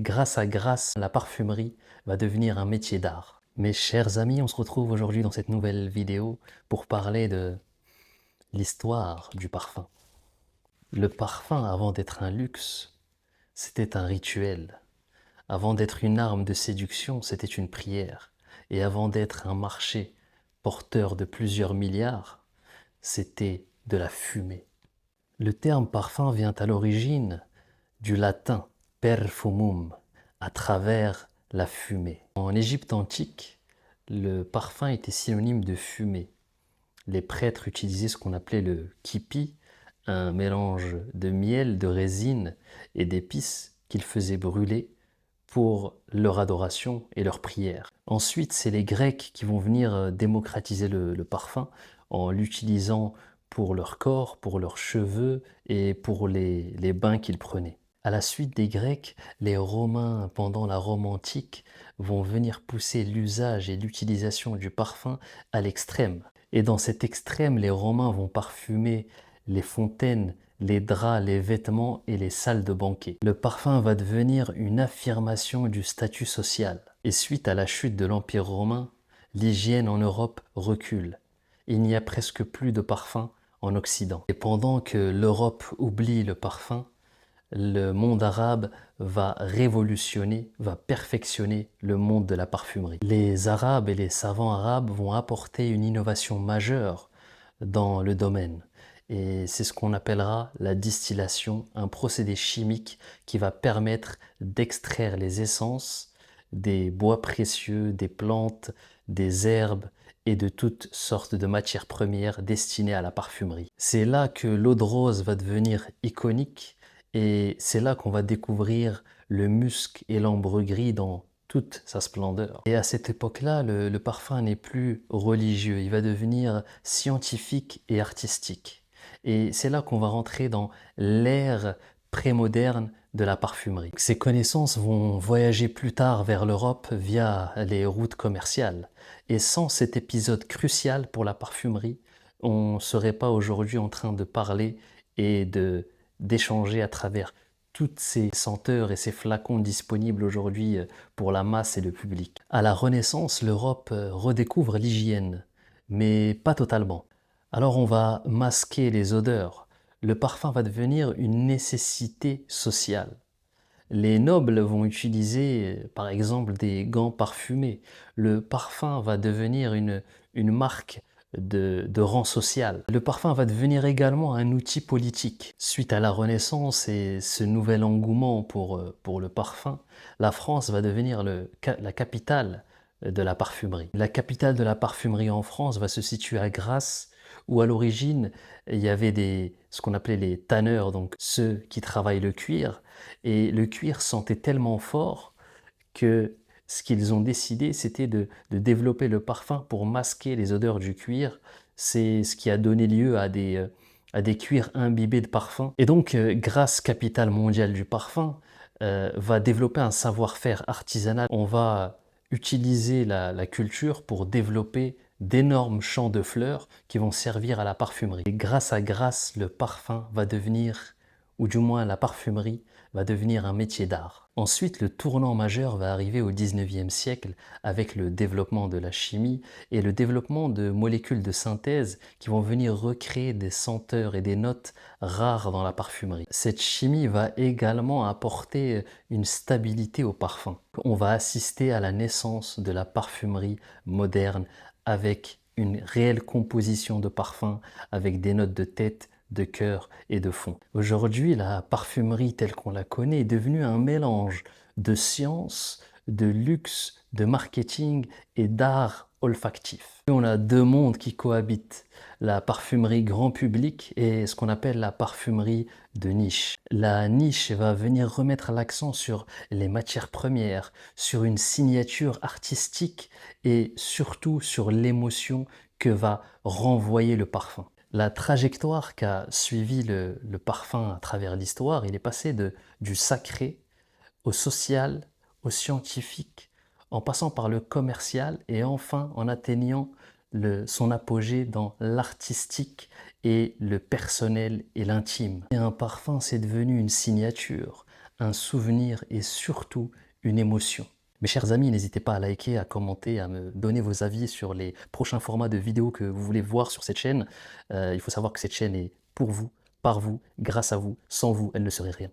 grâce, la parfumerie va devenir un métier d'art. Mes chers amis, on se retrouve aujourd'hui dans cette nouvelle vidéo pour parler de l'histoire du parfum. Le parfum, avant d'être un luxe, c'était un rituel. Avant d'être une arme de séduction, c'était une prière. Et avant d'être un marché porteur de plusieurs milliards, c'était de la fumée. Le terme parfum vient à l'origine du latin perfumum, à travers la fumée. En Égypte antique, le parfum était synonyme de fumée. Les prêtres utilisaient ce qu'on appelait le kipi, un mélange de miel, de résine et d'épices qu'ils faisaient brûler pour leur adoration et leur prière. Ensuite, c'est les Grecs qui vont venir démocratiser le parfum en l'utilisant pour leur corps, pour leurs cheveux et pour les bains qu'ils prenaient. À la suite des Grecs, les Romains, pendant la Rome antique, vont venir pousser l'usage et l'utilisation du parfum à l'extrême. Et dans cet extrême, les Romains vont parfumer les fontaines, les draps, les vêtements et les salles de banquet. Le parfum va devenir une affirmation du statut social. Et suite à la chute de l'Empire romain, l'hygiène en Europe recule. Il n'y a presque plus de parfum en Occident. Et pendant que l'Europe oublie le parfum, le monde arabe va révolutionner, va perfectionner le monde de la parfumerie. Les Arabes et les savants arabes vont apporter une innovation majeure dans le domaine. Et c'est ce qu'on appellera la distillation, un procédé chimique qui va permettre d'extraire les essences des bois précieux, des plantes, des herbes et de toutes sortes de matières premières destinées à la parfumerie. C'est là que l'eau de rose va devenir iconique et c'est là qu'on va découvrir le musc et l'ambre gris dans toute sa splendeur. Et à cette époque-là, le parfum n'est plus religieux, il va devenir scientifique et artistique. Et c'est là qu'on va rentrer dans l'ère prémoderne de la parfumerie. Ces connaissances vont voyager plus tard vers l'Europe via les routes commerciales. Et sans cet épisode crucial pour la parfumerie, on ne serait pas aujourd'hui en train de parler et d'échanger à travers toutes ces senteurs et ces flacons disponibles aujourd'hui pour la masse et le public. À la Renaissance, l'Europe redécouvre l'hygiène, mais pas totalement. Alors on va masquer les odeurs. Le parfum va devenir une nécessité sociale. Les nobles vont utiliser, par exemple, des gants parfumés. Le parfum va devenir une marque de rang social. Le parfum va devenir également un outil politique. Suite à la Renaissance et ce nouvel engouement pour le parfum, la France va devenir la capitale de la parfumerie. La capitale de la parfumerie en France va se situer à Grasse, où à l'origine, il y avait ce qu'on appelait les tanneurs, donc ceux qui travaillent le cuir. Et le cuir sentait tellement fort que ce qu'ils ont décidé, c'était de développer le parfum pour masquer les odeurs du cuir. C'est ce qui a donné lieu à des cuirs imbibés de parfum. Et donc, Grasse, capitale mondiale du parfum, va développer un savoir-faire artisanal. On va utiliser la culture pour développer d'énormes champs de fleurs qui vont servir à la parfumerie. Et grâce à Grasse, le parfum va devenir, ou du moins la parfumerie, va devenir un métier d'art. Ensuite, le tournant majeur va arriver au 19e siècle avec le développement de la chimie et le développement de molécules de synthèse qui vont venir recréer des senteurs et des notes rares dans la parfumerie. Cette chimie va également apporter une stabilité au parfum. On va assister à la naissance de la parfumerie moderne avec une réelle composition de parfums, avec des notes de tête, de cœur et de fond. Aujourd'hui, la parfumerie telle qu'on la connaît est devenue un mélange de science, de luxe, de marketing et d'art olfactif. On a deux mondes qui cohabitent, la parfumerie grand public et ce qu'on appelle la parfumerie de niche. La niche va venir remettre l'accent sur les matières premières, sur une signature artistique et surtout sur l'émotion que va renvoyer le parfum. La trajectoire qu'a suivi le parfum à travers l'histoire, il est passé du sacré au social, au scientifique, en passant par le commercial et enfin en atteignant son apogée dans l'artistique et le personnel et l'intime. Et un parfum, c'est devenu une signature, un souvenir et surtout une émotion. Mes chers amis, n'hésitez pas à liker, à commenter, à me donner vos avis sur les prochains formats de vidéos que vous voulez voir sur cette chaîne. Il faut savoir que cette chaîne est pour vous, par vous, grâce à vous. Sans vous, elle ne serait rien.